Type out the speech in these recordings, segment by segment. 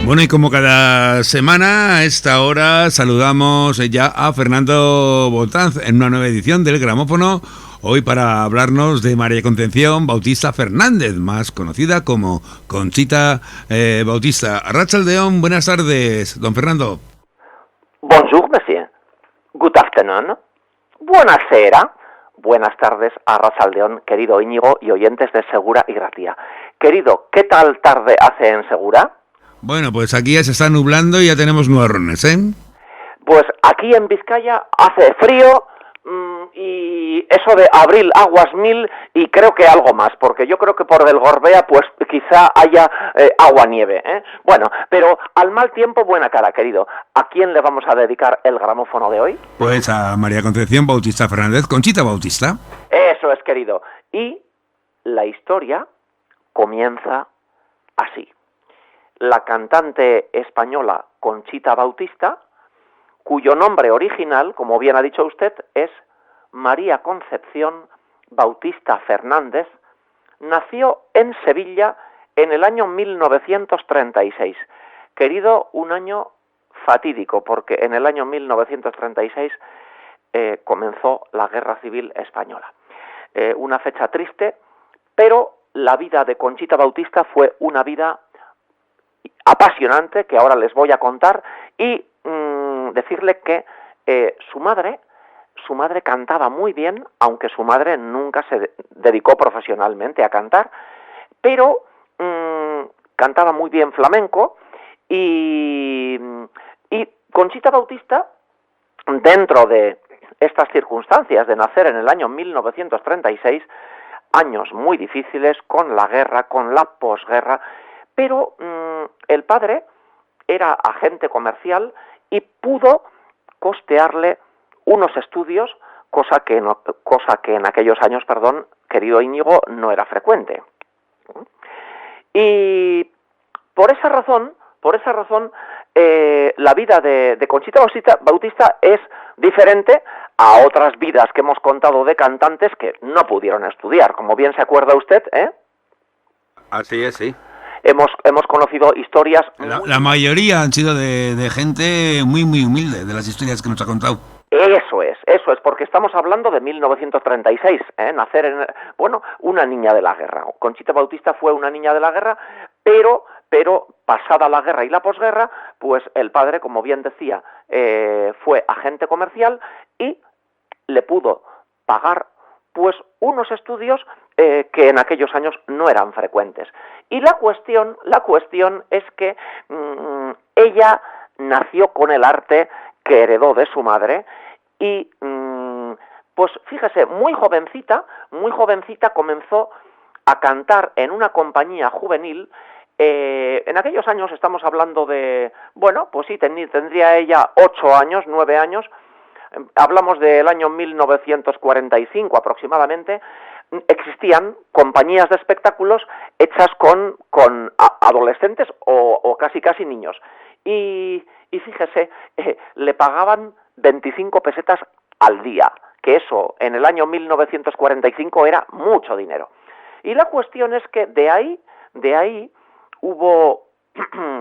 Bueno, y como cada semana, a esta hora saludamos ya a Fernando Botanz en una nueva edición del Gramófono, hoy para hablarnos de María Concepción Bautista Fernández, más conocida como Conchita Bautista. Arratsaldeon, buenas tardes, don Fernando. Bonjour, monsieur. Good afternoon. Buonasera. Buenas tardes, Arratsaldeon, querido Íñigo y oyentes de Segura y Gracia. Querido, ¿qué tal tarde hace en Segura? Bueno, pues aquí ya se está nublando y ya tenemos nubarrones, ¿eh? Pues aquí en Vizcaya hace frío y eso de abril aguas mil y creo que algo más, porque yo creo que por el Gorbea pues quizá haya agua-nieve, ¿eh? Bueno, pero al mal tiempo buena cara, querido. ¿A quién le vamos a dedicar el gramófono de hoy? Pues a María Concepción Bautista Fernández, Conchita Bautista. Eso es, querido. Y la historia comienza así. La cantante española Conchita Bautista, cuyo nombre original, como bien ha dicho usted, es María Concepción Bautista Fernández, nació en Sevilla en el año 1936. Querido, un año fatídico, porque en el año 1936 comenzó la Guerra Civil Española. Una fecha triste, pero la vida de Conchita Bautista fue una vida apasionante que ahora les voy a contar y decirle que su madre cantaba muy bien, aunque su madre nunca se dedicó profesionalmente a cantar, pero cantaba muy bien flamenco y Conchita Bautista, dentro de estas circunstancias de nacer en el año 1936, años muy difíciles con la guerra, con la posguerra, pero el padre era agente comercial y pudo costearle unos estudios, cosa que en aquellos años, querido Íñigo, no era frecuente. Y por esa razón, la vida de Conchita Bautista es diferente a otras vidas que hemos contado de cantantes que no pudieron estudiar, como bien se acuerda usted, ¿eh? Así es, sí. Hemos conocido historias... La mayoría han sido de gente muy humilde, de las historias que nos ha contado. Eso es, porque estamos hablando de 1936, nacer en... Bueno, una niña de la guerra. Conchita Bautista fue una niña de la guerra, pero pasada la guerra y la posguerra, pues el padre, como bien decía, fue agente comercial y le pudo pagar pues unos estudios que en aquellos años no eran frecuentes. Y la cuestión es que ella nació con el arte que heredó de su madre y pues fíjese, muy jovencita comenzó a cantar en una compañía juvenil. En aquellos años estamos hablando de, bueno, pues sí, tendría ella 8 años, 9 años, hablamos del año 1945 aproximadamente. Existían compañías de espectáculos hechas con adolescentes o casi niños. Y fíjese, le pagaban 25 pesetas al día, que eso en el año 1945 era mucho dinero. Y la cuestión es que de ahí hubo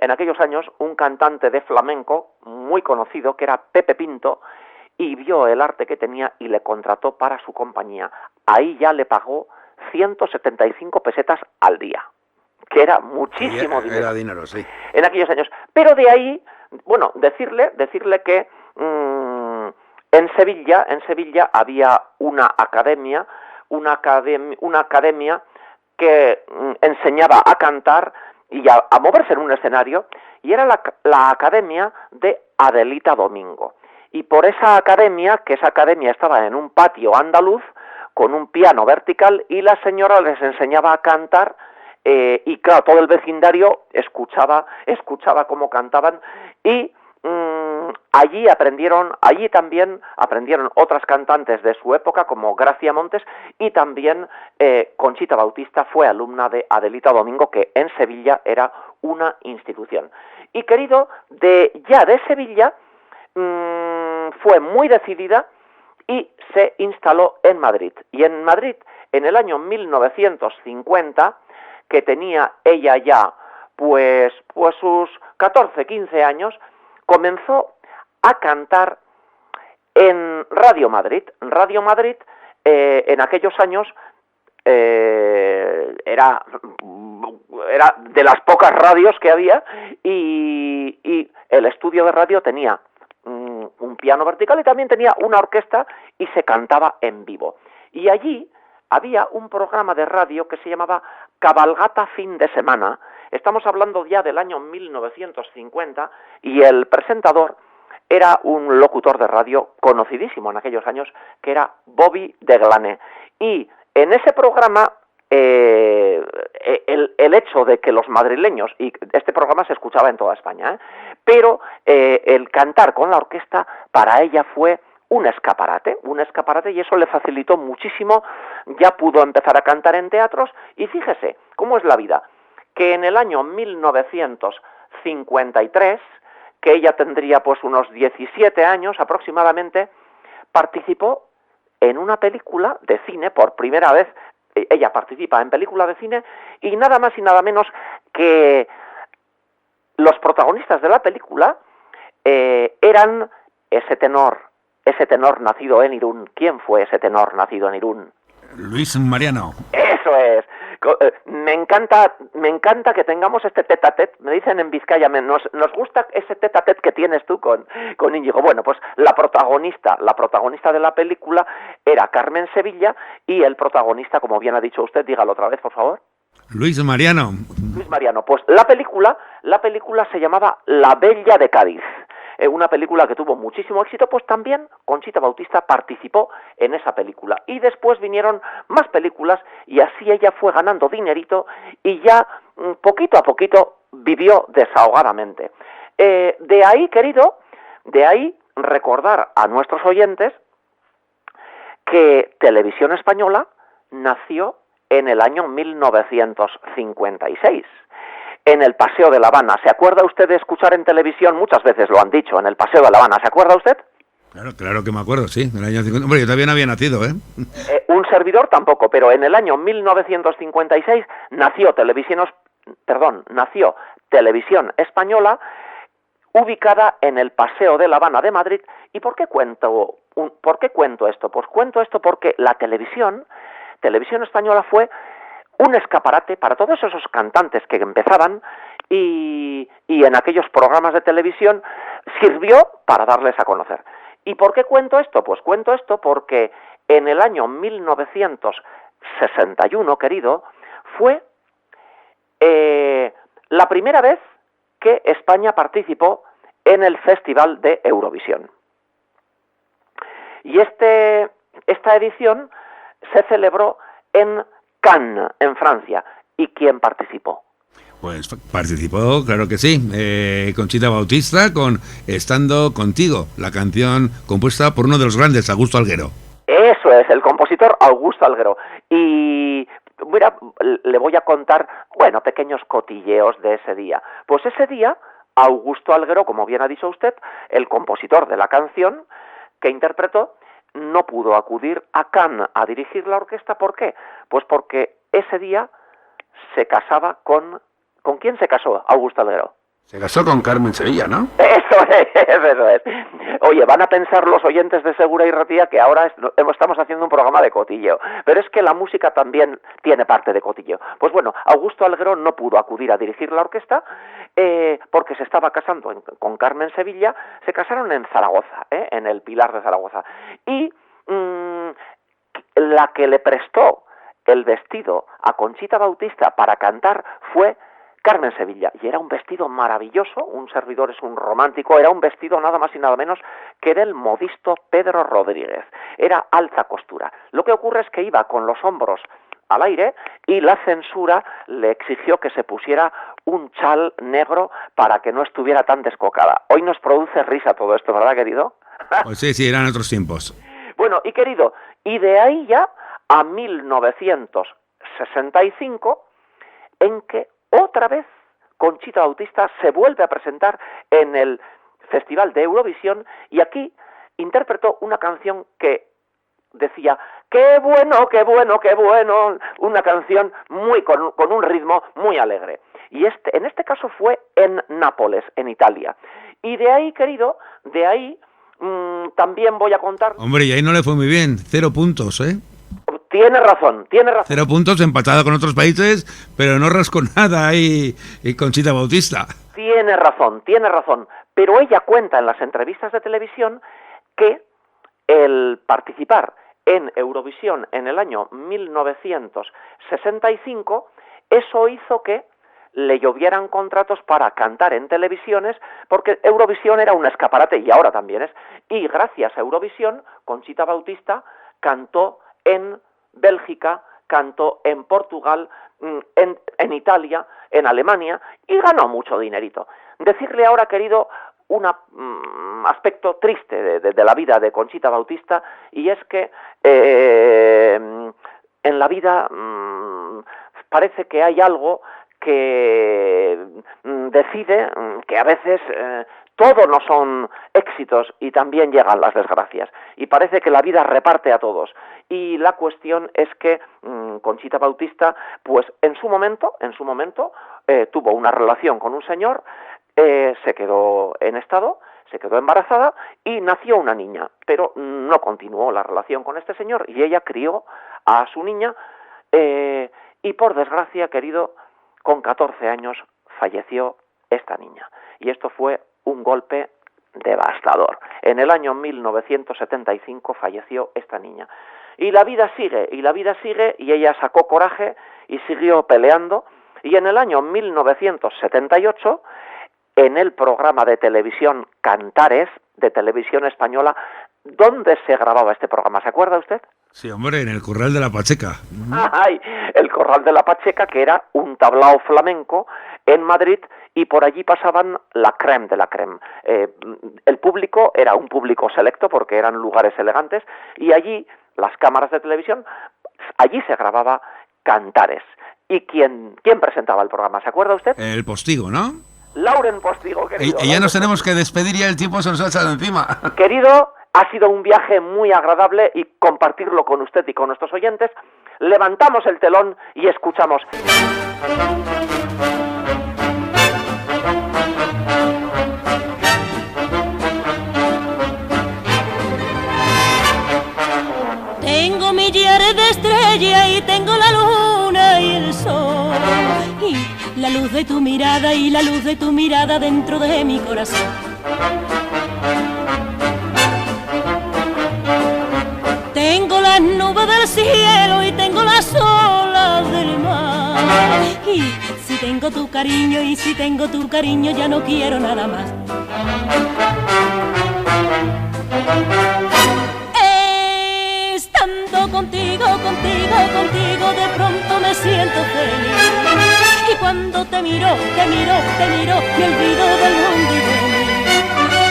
en aquellos años un cantante de flamenco muy conocido que era Pepe Pinto, y vio el arte que tenía y le contrató para su compañía. Ahí ya le pagó 175 pesetas al día, que era muchísimo dinero. Era dinero, sí. En aquellos años. Pero de ahí, bueno, decirle que en Sevilla había una academia que enseñaba a cantar y a moverse en un escenario, y era la academia de Adelita Domingo. Y por esa academia estaba en un patio andaluz con un piano vertical y la señora les enseñaba a cantar y claro, todo el vecindario escuchaba cómo cantaban y allí también aprendieron otras cantantes de su época como Gracia Montes y también Conchita Bautista fue alumna de Adelita Domingo, que en Sevilla era una institución. Y querido, de Sevilla fue muy decidida y se instaló en Madrid. Y en Madrid, en el año 1950, que tenía ella ya pues sus 14, 15 años, comenzó a cantar en Radio Madrid. Radio Madrid, en aquellos años, era de las pocas radios que había, y el estudio de radio tenía un piano vertical y también tenía una orquesta y se cantaba en vivo. Y allí había un programa de radio que se llamaba Cabalgata Fin de Semana. Estamos hablando ya del año 1950 y el presentador era un locutor de radio conocidísimo en aquellos años, que era Bobby de Glane. Y en ese programa, el hecho de que los madrileños, y este programa se escuchaba en toda España, pero el cantar con la orquesta para ella fue un escaparate, y eso le facilitó muchísimo. Ya pudo empezar a cantar en teatros, y fíjese cómo es la vida, que en el año 1953, que ella tendría pues unos 17 años aproximadamente, participó en una película de cine por primera vez. Ella participa en película de cine, y nada más y nada menos que los protagonistas de la película eran ese tenor nacido en Irún. ¿Quién fue ese tenor nacido en Irún? Luis Mariano. Eso es. Me encanta que tengamos este tete-a-tete. Me dicen en Vizcaya, nos gusta ese tete-a-tete que tienes tú con Íñigo. Bueno, pues la protagonista de la película era Carmen Sevilla, y el protagonista, como bien ha dicho usted, dígalo otra vez, por favor. Luis Mariano. Luis Mariano. Pues la película se llamaba La Bella de Cádiz. Una película que tuvo muchísimo éxito. Pues también Conchita Bautista participó en esa película. Y después vinieron más películas, y así ella fue ganando dinerito, y ya poquito a poquito vivió desahogadamente. De ahí recordar a nuestros oyentes que Televisión Española nació en el año 1956. En el Paseo de La Habana. ¿Se acuerda usted de escuchar en televisión? Muchas veces lo han dicho, en el Paseo de La Habana. ¿Se acuerda usted? Claro que me acuerdo, sí. En el año 50. Hombre, yo todavía no había nacido, ¿eh? Un servidor tampoco, pero en el año 1956 nació Televisión Española, ubicada en el Paseo de La Habana de Madrid. ¿Y por qué cuento esto? Pues cuento esto porque la Televisión Española fue un escaparate para todos esos cantantes que empezaban, y en aquellos programas de televisión sirvió para darles a conocer. ¿Y por qué cuento esto? Pues cuento esto porque en el año 1961, querido, fue la primera vez que España participó en el Festival de Eurovisión. Y esta edición se celebró en Cannes, en Francia. ¿Y quién participó? Pues participó, claro que sí, Conchita Bautista con Estando Contigo, la canción compuesta por uno de los grandes, Augusto Alguero. Eso es, el compositor Augusto Alguero. Y mira, le voy a contar, pequeños cotilleos de ese día. Pues ese día, Augusto Alguero, como bien ha dicho usted, el compositor de la canción que interpretó, no pudo acudir a Cannes a dirigir la orquesta. ¿Por qué? Pues porque ese día se casaba con... ¿Con quién se casó Augusto Alguero? Se casó con Carmen Sevilla, ¿no? Eso es. Oye, van a pensar los oyentes de Segura y Ratía que ahora estamos haciendo un programa de cotilleo, pero es que la música también tiene parte de cotilleo. Pues bueno, Augusto Alguero no pudo acudir a dirigir la orquesta porque se estaba casando con Carmen Sevilla. Se casaron en Zaragoza, en el Pilar de Zaragoza. Y la que le prestó el vestido a Conchita Bautista para cantar fue Carmen Sevilla, y era un vestido maravilloso. Un servidor es un romántico. Era un vestido nada más y nada menos que del modisto Pedro Rodríguez. Era alta costura. Lo que ocurre es que iba con los hombros al aire, y la censura le exigió que se pusiera un chal negro para que no estuviera tan descocada. Hoy nos produce risa todo esto, ¿verdad, querido? Pues sí, eran otros tiempos. Bueno, y querido, y de ahí ya a 1965, en que otra vez Conchita Bautista se vuelve a presentar en el Festival de Eurovisión, y aquí interpretó una canción que decía ¡qué bueno, qué bueno, qué bueno! Una canción con un ritmo muy alegre. Y en este caso fue en Nápoles, en Italia. Y de ahí, querido, también voy a contar... Hombre, y ahí no le fue muy bien, 0 puntos, ¿eh? Tiene razón. 0 puntos, empatada con otros países, pero no rascó nada ahí Conchita Bautista. Tiene razón. Pero ella cuenta en las entrevistas de televisión que el participar en Eurovisión en el año 1965, eso hizo que le llovieran contratos para cantar en televisiones, porque Eurovisión era un escaparate, y ahora también es, y gracias a Eurovisión, Conchita Bautista cantó en Bélgica, cantó en Portugal, en Italia, en Alemania, y ganó mucho dinerito. Decirle ahora, querido, un aspecto triste de la vida de Conchita Bautista, y es que en la vida parece que hay algo que decide que a veces todo no son éxitos y también llegan las desgracias, y parece que la vida reparte a todos. Y la cuestión es que Conchita Bautista, pues en su momento tuvo una relación con un señor, se quedó en estado, se quedó embarazada y nació una niña, pero no continuó la relación con este señor, y ella crió a su niña, y por desgracia, querido, con 14 años falleció esta niña. Y esto fue un golpe devastador. En el año 1975 falleció esta niña. Y la vida sigue, y ella sacó coraje y siguió peleando. Y en el año 1978, en el programa de televisión Cantares, de Televisión Española, ¿dónde se grababa este programa? ¿Se acuerda usted? Sí, hombre, en el Corral de la Pacheca. ¡Ay! El Corral de la Pacheca, que era un tablao flamenco en Madrid, y por allí pasaban la crème de la crème. El público era un público selecto porque eran lugares elegantes, y allí, las cámaras de televisión, allí se grababa Cantares. ¿Y quién presentaba el programa? ¿Se acuerda usted? El Postigo, ¿no? Lauren Postigo, querido. Y ya nos tenemos que despedir, ya el tiempo se nos ha echado encima. Querido, ha sido un viaje muy agradable y compartirlo con usted y con nuestros oyentes. Levantamos el telón y escuchamos. Tengo millares de estrellas y tengo la luna y el sol, y la luz de tu mirada y la luz de tu mirada dentro de mi corazón. Tengo las nubes del cielo y tengo las olas del mar, y si tengo tu cariño y si tengo tu cariño ya no quiero nada más. Estando contigo, contigo, contigo, de pronto me siento feliz. Y cuando te miro, te miro, te miro, me olvido del mundo y de mí.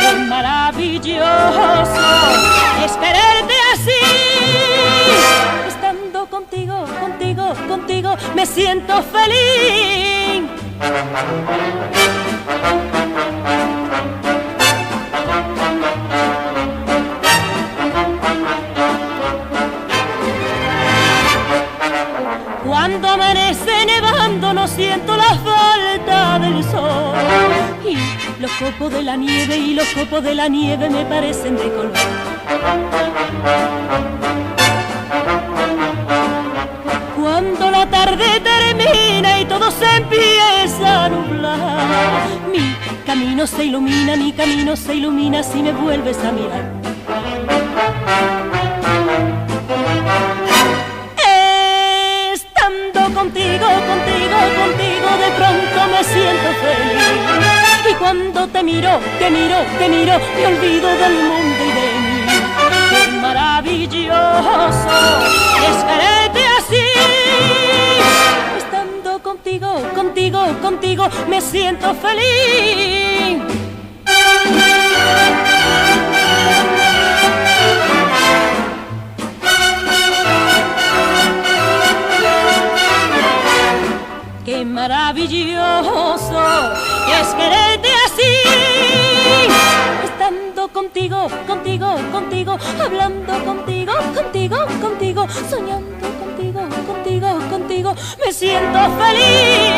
Qué maravilloso es quererte así. Estando contigo, contigo, contigo, me siento feliz. Cuando amanece nevando no siento la falta del sol, y los copos de la nieve y los copos de la nieve me parecen de color. Cuando la tarde termina y todo se empieza a nublar, mi camino se ilumina, mi camino se ilumina si me vuelves a mirar. Contigo, contigo, contigo, de pronto me siento feliz. Y cuando te miro, te miro, te miro, me olvido del mundo y de mí. Qué maravilloso es quererte así. Estando contigo, contigo, contigo, me siento feliz. Qué maravilloso es quererte así. Estando contigo, contigo, contigo, hablando contigo, contigo, contigo, soñando contigo, contigo, contigo, me siento feliz.